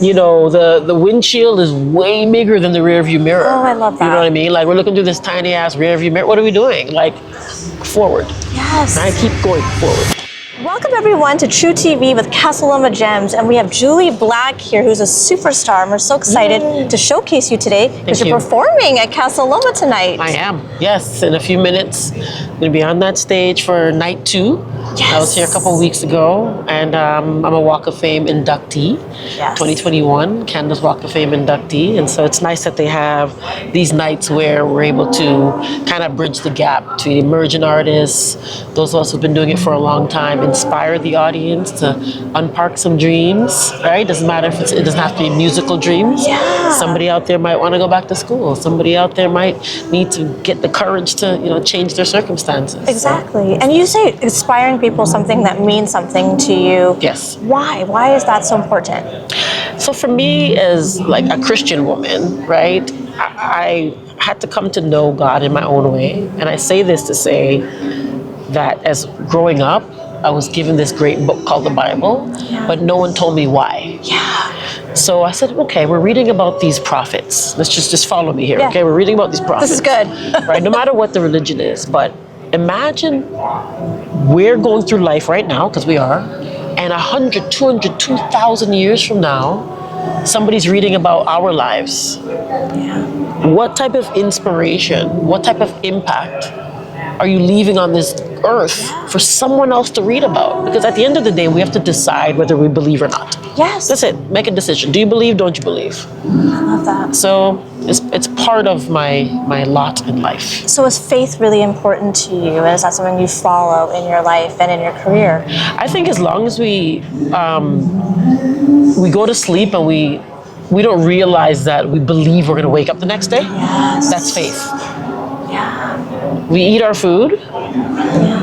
You know, the windshield is way bigger than the rear view mirror. Oh, I love that. You know what I mean? Like, we're looking through this tiny ass rear view mirror. What are we doing? Like, forward. Yes. I keep going forward. Welcome everyone to True TV with Casa Loma Gems, and we have Jully Black here, who's a superstar, and we're so excited to showcase you today because you're performing at Casa Loma tonight. I am, yes. In a few minutes, I'm going to be on that stage for night 2. Yes. I was here a couple of weeks ago, and I'm a Walk of Fame inductee, 2021 Canada's Walk of Fame inductee, and so it's nice that they have these nights where we're able to kind of bridge the gap between emerging artists, those of us who've been doing it for a long time, inspire the audience to unpark some dreams, right? Doesn't matter if it doesn't have to be musical dreams. Yeah. Somebody out there might want to go back to school. Somebody out there might need to get the courage to, change their circumstances. Exactly. And you say inspiring people something that means something to you. Yes. Why? Why is that so important? So for me, as like a Christian woman, right, I had to come to know God in my own way. And I say this to say that as growing up, I was given this great book called the Bible, but no one told me why. Yeah. So I said, okay, we're reading about these prophets. Let's just follow me here, okay? We're reading about these prophets. This is good. Right, no matter what the religion is, but imagine we're going through life right now, because we are, and 100, 200, 2,000 years from now, somebody's reading about our lives. Yeah. What type of inspiration, what type of impact are you leaving on this earth for someone else to read about? Because at the end of the day, we have to decide whether we believe or not. Yes. That's it. Make a decision. Do you believe? Don't you believe? I love that. So it's part of my lot in life. So is faith really important to you? And is that something you follow in your life and in your career? I think as long as we go to sleep and we don't realize that we believe we're going to wake up the next day, that's faith. Yeah. We eat our food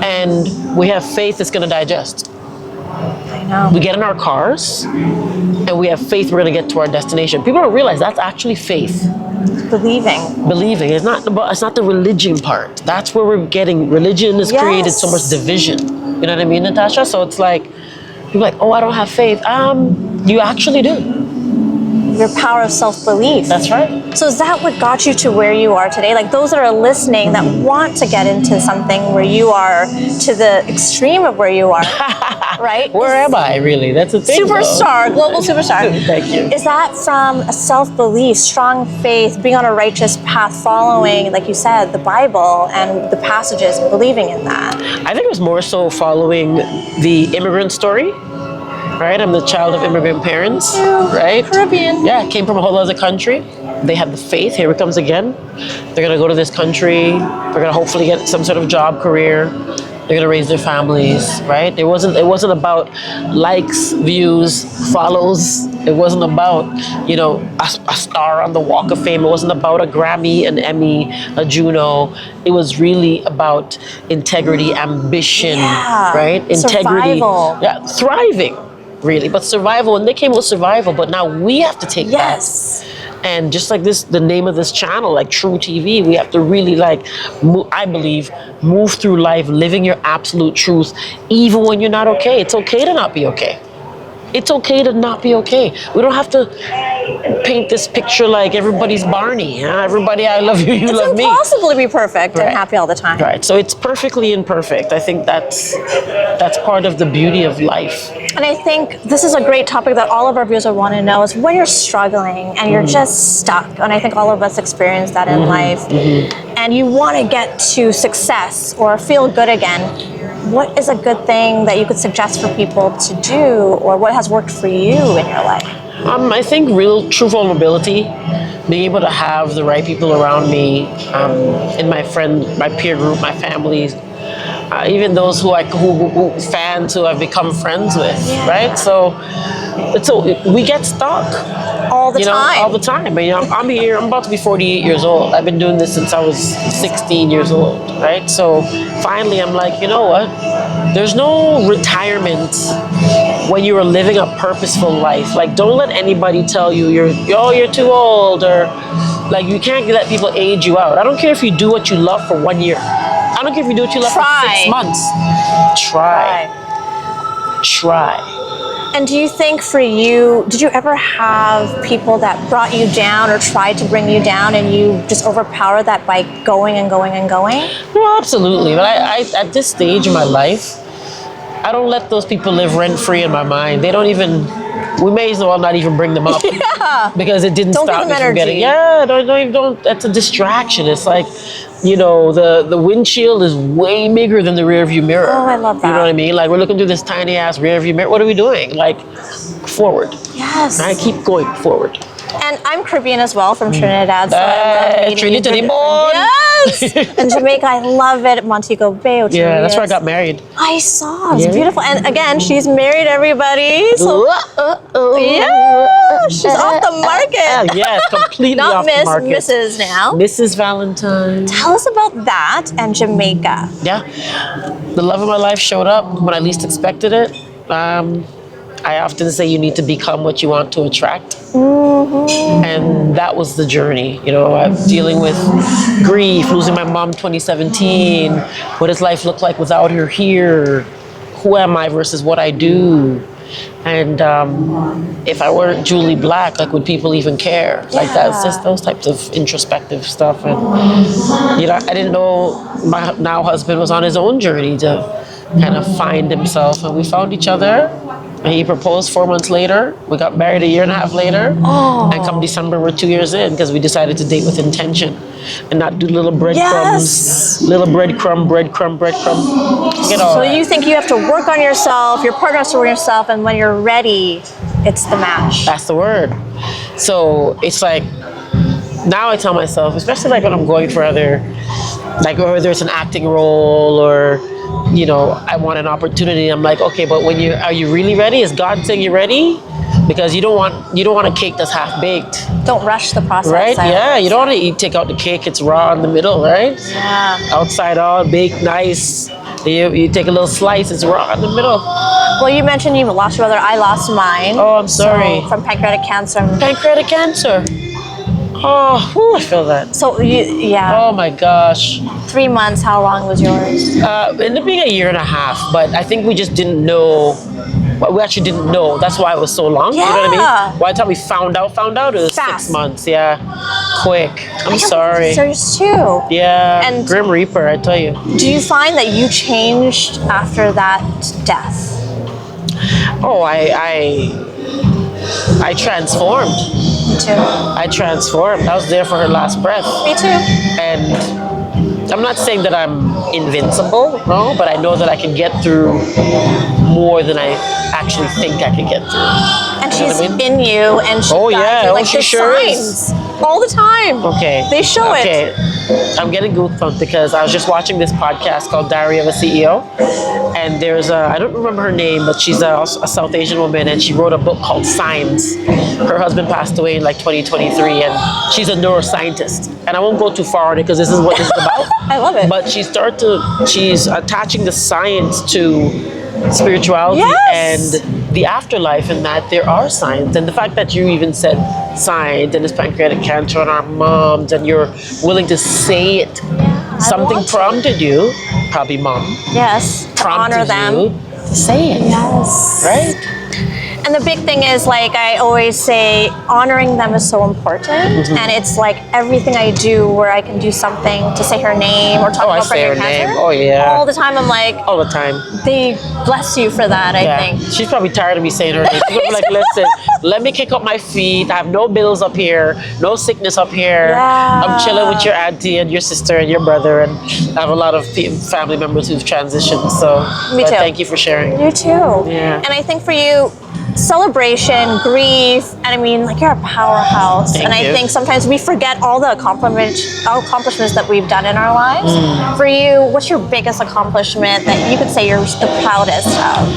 and we have faith it's going to digest. I know. We get in our cars and we have faith we're going to get to our destination. People don't realize that's actually faith. Believing. Believing. It's not the religion part. That's where we're getting. Religion has created so much division. You know what I mean, Natasha? So it's like, you're like, oh, I don't have faith. You actually do. Your power of self-belief. That's right. So is that what got you to where you are today? Like those that are listening that want to get into something where you are to the extreme of where you are, right? Where am I really? That's the thing. Superstar, global superstar. Thank you. Is that from a self-belief, strong faith, being on a righteous path, following, like you said, the Bible and the passages, and believing in that? I think it was more so following the immigrant story. Right, I'm the child of immigrant parents, right? Caribbean. Yeah, came from a whole other country. They had the faith, here it comes again. They're gonna go to this country, they're gonna hopefully get some sort of job, career, they're gonna raise their families, right? It wasn't about likes, views, follows. It wasn't about, a star on the Walk of Fame. It wasn't about a Grammy, an Emmy, a Juno. It was really about integrity, ambition, right? Integrity. Survival. Yeah, thriving. Really, but survival, and they came with survival, but now we have to take that. And just like this, the name of this channel, like True TV, we have to really I believe, move through life living your absolute truth, even when you're not okay. It's okay to not be okay. It's okay to not be okay. We don't have to paint this picture like everybody's Barney. Everybody, I love you, you love me. It's impossible to be perfect and happy all the time. Right, so it's perfectly imperfect. I think that's part of the beauty of life. And I think this is a great topic that all of our viewers would want to know is when you're struggling and you're just stuck, and I think all of us experience that in life, and you want to get to success or feel good again, what is a good thing that you could suggest for people to do, or what has worked for you in your life? I think true vulnerability, being able to have the right people around me, in my peer group, my family, even those who fans who I've become friends with, right? So we get stuck all the time. All the time. I'm here. I'm about to be 48 years old. I've been doing this since I was 16 years old, right? So finally, I'm like, you know what? There's no retirement when you are living a purposeful life. Like, don't let anybody tell you you're too old, or like you can't let people age you out. I don't care if you do what you love for 1 year. I don't care if you do what you love for 6 months. Try. And do you think for you, did you ever have people that brought you down or tried to bring you down and you just overpower that by going and going and going? Well, absolutely. But I at this stage in my life, I don't let those people live rent free in my mind. They don't even. We may as well not even bring them up. Yeah. Because it didn't Don't stop give me them from getting. energy. Yeah, don't. That's a distraction. It's like, the windshield is way bigger than the rear view mirror. Oh, I love that. You know what I mean? Like, we're looking through this tiny ass rear view mirror. What are we doing? Like, forward. Yes. I keep going forward. And I'm Caribbean as well, from Trinidad. So I love meeting Trinity you. born. Yes. And Jamaica, I love it. Montego Bay. Yeah, that's where I got married. I saw. It's Yeah. beautiful. And again, she's married, everybody. So yeah, she's off the market. Yeah, completely Not off Miss, the market. Mrs. now. Mrs. Valentine. Tell us about that and Jamaica. Yeah, the love of my life showed up when I least expected it. I often say you need to become what you want to attract. And that was the journey. I'm dealing with grief, losing my mom 2017. What does life look like without her here? Who am I versus what I do? And if I weren't Jully Black, like, would people even care? Like, that's just those types of introspective stuff. And I didn't know my now husband was on his own journey to kind of find himself, and we found each other. And he proposed 4 months later. We got married a year and a half later. Oh. And come December, we're 2 years in, because we decided to date with intention and not do little breadcrumbs, little breadcrumb. So you think you have to work on yourself, your partner has to work on yourself, and when you're ready, it's the match. That's the word. So it's like, now I tell myself, especially like when I'm going for like whether it's an acting role or, I want an opportunity. I'm like, okay, but are you really ready? Is God saying you're ready? Because you don't want a cake that's half baked. Don't rush the process. Right? Yeah, you don't want to take out the cake, it's raw in the middle, right? Yeah. Outside all baked nice. You take a little slice, it's raw in the middle. Well, you mentioned you lost your brother. I lost mine. Oh, I'm sorry. So, from pancreatic cancer. Pancreatic cancer. Oh, whew, I feel that. So, yeah. Oh my gosh. 3 months, how long was yours? Ended up being a year and a half, but I think we just didn't know. Well, we actually didn't know. That's why it was so long. Yeah. You know what I mean? By the time we found out, it was Fast. 6 months. Yeah. Quick. I'm sorry. Yours too. Yeah. And Grim Reaper, I tell you. do you find that you changed after that death? Oh, I transformed. Me too. I transformed. I was there for her last breath. Me too. And I'm not saying that I'm invincible, no, but I know that I can get through more than I actually think I can get through. And You know she's what I mean? in you, and she Oh, guides yeah. you. Oh, Like, she the sure is. signs all the time. Okay. They show it. Okay. I'm getting goosebumps because I was just watching this podcast called Diary of a CEO. And there's I don't remember her name, but she's a South Asian woman, and she wrote a book called Signs. Her husband passed away in like 2023, and she's a neuroscientist. And I won't go too far on it because this is what this is about. I love it. But she's attaching the science to spirituality Yes. and the afterlife, and that there are signs. And the fact that you even said signs, and it's pancreatic cancer on our moms, and you're willing to say it. Something want to. prompted you, probably mom, Yes. To prompted honor them. you to say it. Yes. Right? And the big thing is, like I always say, honoring them is so important. And it's like everything I do where I can do something to say her name or talk Oh, I about say her pancreatic name. cancer. Oh, yeah. All the time I'm like, All the time. they bless you for that, I Yeah. think. She's probably tired of me saying her name. She's gonna be like, listen, let me kick up my feet. I have no bills up here, no sickness up here. Yeah. I'm chilling with your auntie and your sister and your brother, and I have a lot of family members who've transitioned. So Me but too. thank you for sharing. You too. Yeah. And I think for you, celebration, grief, and I mean, like, you're a powerhouse. Thank and I you. think sometimes we forget all the accomplishments that we've done in our lives. For you, what's your biggest accomplishment that you could say you're the proudest of?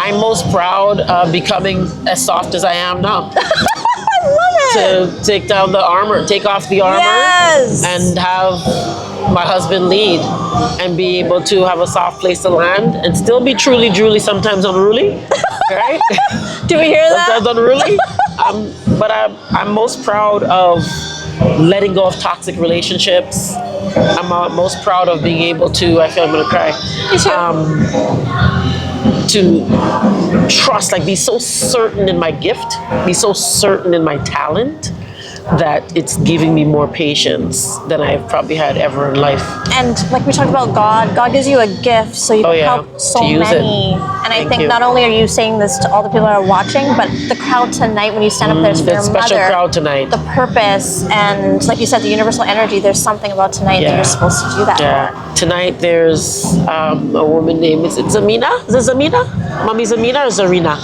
I'm most proud of becoming as soft as I am now. I love it. To take down the armor, take off the armor, Yes. and have my husband lead, and be able to have a soft place to land, and still be truly, Julie, sometimes unruly, right? Do we hear that? Sometimes unruly. But I'm most proud of letting go of toxic relationships. I'm most proud of being able to. I feel I'm gonna cry. Me too. to trust, like be so certain in my gift, be so certain in my talent, that it's giving me more patience than I've probably had ever in life. And like we talked about God gives you a gift so you can help so many. And I think not only are you saying this to all the people that are watching, but the crowd tonight, when you stand up there, it's for your special mother. Crowd tonight. The purpose, and like you said, the universal energy, there's something about tonight that you're supposed to do that for. Tonight there's a woman named, is it Zamina? Is it Zamina? Mommy Zamina or Zarina?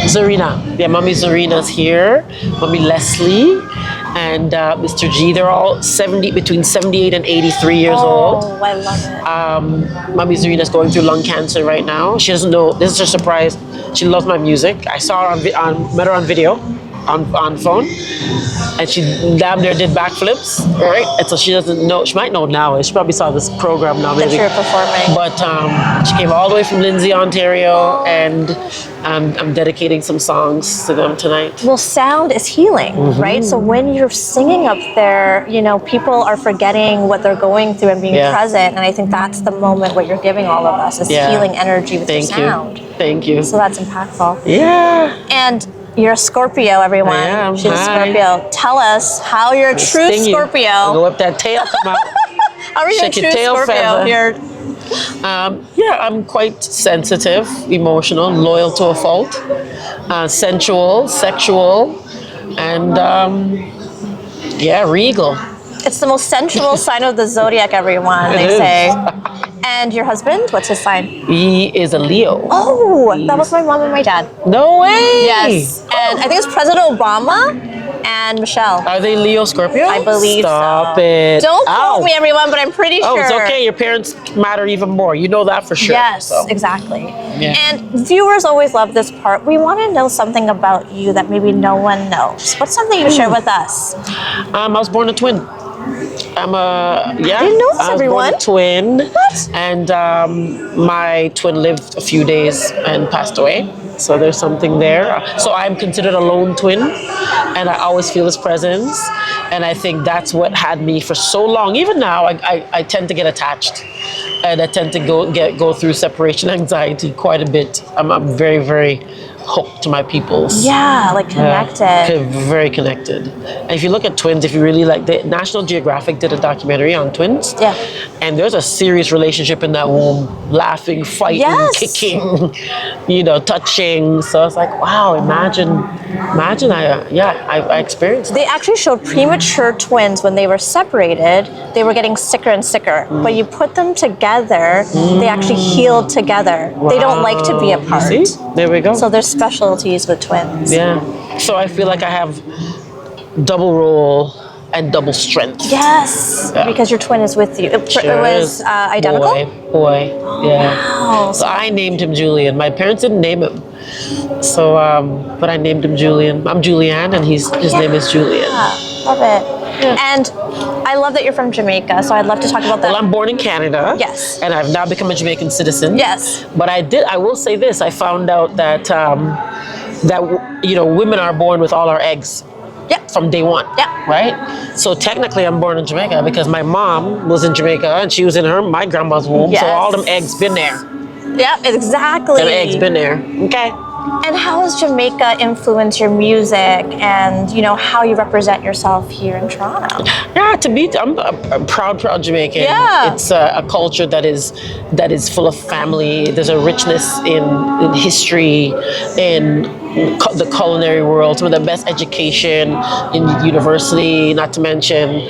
Zarina. Yeah, Mommy Zarina's here. Mommy Leslie. And Mr. G, they're all between 78 and 83 years old. Oh, I love it. Mommy Zarina's going through lung cancer right now. She doesn't know, this is her surprise. She loves my music. I saw her met her on video, on phone. And she damn near did backflips, right? And so she doesn't know, she might know now. She probably saw this program now, maybe. That you're performing. But she came all the way from Lindsay, Ontario, and I'm dedicating some songs to them tonight. Well, sound is healing, right? So when you're singing up there, you know, people are forgetting what they're going through and being present. And I think that's the moment what you're giving all of us is healing energy with your sound. Thank you. So that's impactful. Yeah. And you're a Scorpio, everyone. I am. She's a Scorpio. Tell us how you're a true Scorpio. Go up that tail, come out. How are you a true Scorpio here? I'm quite sensitive, emotional, loyal to a fault, sensual, sexual, and regal. It's the most sensual sign of the zodiac, everyone, they say. And your husband, what's his sign? He is a Leo. Oh, that was my mom and my dad. No way! Yes. And I think it's President Obama and Michelle. Are they Leo Scorpio? I believe Stop so. it. Don't quote me, everyone, but I'm pretty sure. Oh, it's okay. Your parents matter even more. You know that for sure. Yes, exactly. Yeah. And viewers always love this part. We want to know something about you that maybe no one knows. What's something you share with us? I was born a twin. I'm a I didn't know this, everyone. I was born a twin. What? And my twin lived a few days and passed away. So there's something there. So I'm considered a lone twin, and I always feel his presence. And I think that's what had me for so long. Even now, I tend to get attached, and I tend to go through separation anxiety quite a bit. I'm very, very hooked to my peoples. Yeah, like connected. Very connected. And if you look at twins, if you really like, the National Geographic did a documentary on twins. Yeah. And there's a serious relationship in that womb, laughing, fighting, kicking, touching. So it's like, wow, imagine I experienced that. They actually showed premature twins when they were separated, they were getting sicker and sicker. But you put them together, they actually healed together. Wow. They don't like to be apart. See? There we go. So there's specialties with twins. Yeah. So I feel like I have double role and double strength. Yes. Yeah. Because your twin is with you. It was identical? Boy. Yeah. Wow. So I named him Julian. My parents didn't name him. So, but I named him Julian. I'm Julianne, and his name is Julian. Love it. Yeah. And I love that you're from Jamaica, so I'd love to talk about that. Well, I'm born in Canada. Yes. And I've now become a Jamaican citizen. Yes. But I will say this, I found out that, women are born with all our eggs. Yep. From day one. Yep. Right? So technically I'm born in Jamaica because my mom was in Jamaica and she was in my grandma's womb. Yes. So all them eggs been there. Yep, exactly. Them eggs been there. Okay. And how has Jamaica influenced your music and, how you represent yourself here in Toronto? Yeah, I'm a proud Jamaican. Yeah. It's a culture that is full of family. There's a richness in history, in the culinary world, some of the best education in university, not to mention,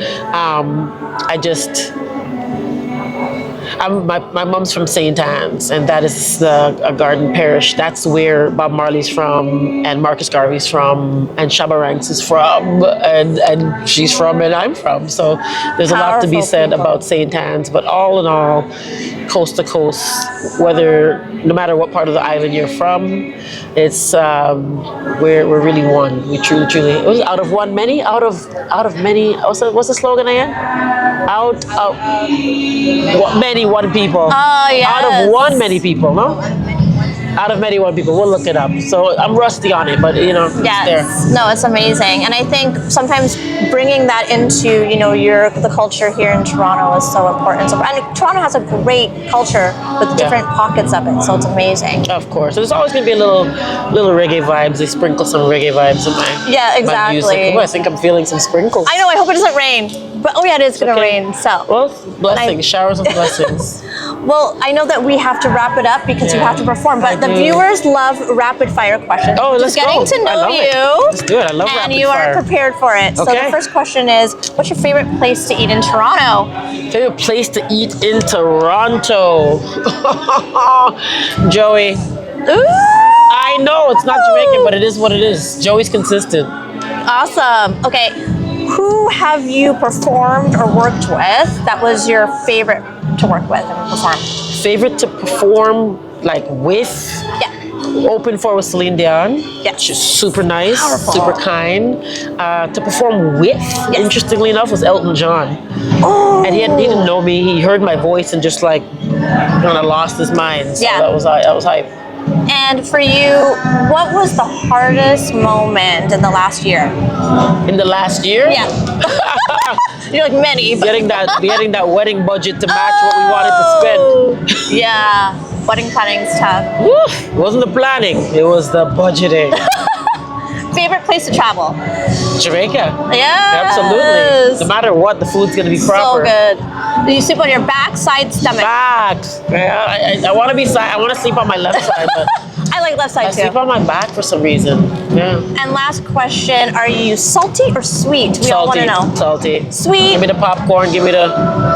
my mom's from St. Anne's, and that is a garden parish. That's where Bob Marley's from, and Marcus Garvey's from, and Shabba Ranks is from, and she's from, and I'm from. So there's a lot to be said about St. Anne's. But all in all, coast to coast, no matter what part of the island you're from, it's we're really one. We truly. It was out of one, many. Out of many. What's the slogan again? Out of many, one people. Oh, yes. Out of one, many people, no? out of many one people. We'll look it up. So I'm rusty on it, but you know, it's Yes. there. No, it's amazing. And I think sometimes bringing that into, the culture here in Toronto is so important. And Toronto has a great culture with different pockets of it, so it's amazing. Of course. There's always gonna be a little reggae vibes. They sprinkle some reggae vibes in my music. Oh, I think I'm feeling some sprinkles. I know, I hope it doesn't rain. But it is gonna rain, so. Well, blessings, showers of blessings. Well, I know that we have to wrap it up because you have to perform, but the viewers love rapid fire questions. Oh, let's getting go. to know I love you. It. Let's do it. I love rapid fire. And you are prepared for it. So the first question is, what's your favorite place to eat in Toronto? Favorite place to eat in Toronto? Joey. Ooh! I know, it's not Jamaican, but it is what it is. Joey's consistent. Awesome. Okay, who have you performed or worked with that was your favorite to work with and perform? Favorite to perform with? Yeah. Open for with Celine Dion. Yeah. She's super nice, Powerful. super kind. To perform with, interestingly enough, was Elton John. Oh. And he didn't know me. He heard my voice and just kind of lost his mind. So that was hype. And for you, what was the hardest moment in the last year? In the last year? Yeah. You're like many. But getting that wedding budget to match what we wanted to spend. Yeah. Wedding planning's tough. Woo, it wasn't the planning, it was the budgeting. Favorite place to travel? Jamaica. Yeah. Absolutely. No matter what, the food's gonna be proper. So good. Do you sleep on your back, side, stomach? Back. I want to sleep on my left side, but I like left side I too. sleep on my back for some reason. Yeah. And last question, are you salty or sweet? We all want to know. Salty. Sweet. Give me the popcorn, give me the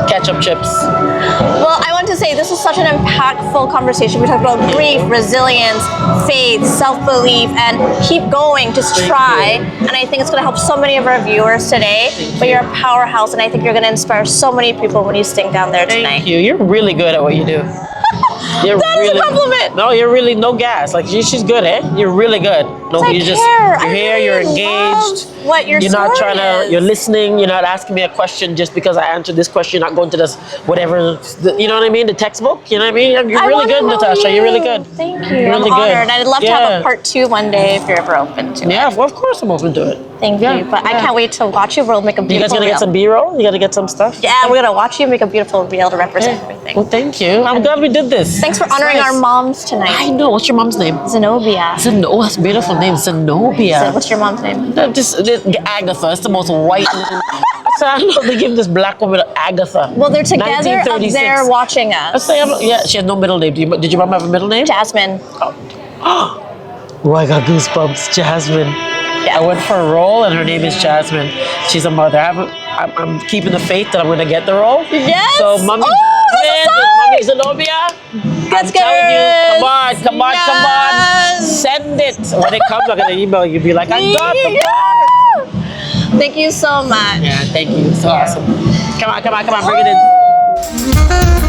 ketchup chips. Well, I want to say this is such an impactful conversation. We talked about grief, resilience, faith, self-belief, and keep going, just try. And I think it's going to help so many of our viewers today. But you're a powerhouse, and I think you're going to inspire so many people when you sing down there tonight. Thank you. You're really good at what you do. That is a compliment. No, you're really no gas. She's good, eh? You're really good. No, You're here. You're engaged. What your You're not story trying is. You're listening. You're not asking me a question just because I answered this question. You're not going to this whatever. You know what I mean? The textbook. You know what I mean? You're really good, Natasha. You're really good. Thank you. You're really I'm good. honored. I'd love to have a part 2 one day if you're ever open to it. Yeah, well, of course I'm open to it. Thank you. But I can't wait to watch you. We'll make a beautiful You guys gonna reel. get some B-roll? You gotta get some stuff? Yeah, we're gonna watch you make a beautiful reel to represent everything. Well, thank you. I'm glad we did this. Thanks for honoring our moms tonight. I know. What's your mom's name? Zenobia. Oh, that's a beautiful name. Zenobia. What's your mom's name? Just Agatha. It's the most white. So I don't know. They give this black woman Agatha. Well, they're together up 1936. there watching us. Yeah, she has no middle name. Did your mom have a middle name? Jasmine. Oh, I got goosebumps. Jasmine. Yeah. I went for a role, and her name is Jasmine. She's a mother. I'm keeping the faith that I'm gonna get the role. Yes. So, Mommy, Mommy Zenobia. Let's I'm get telling it. you, come on. Send it. When it comes, I'm gonna email you. Be like, I got the part. Thank you so much. Yeah, thank you. So awesome. Come on, bring it in.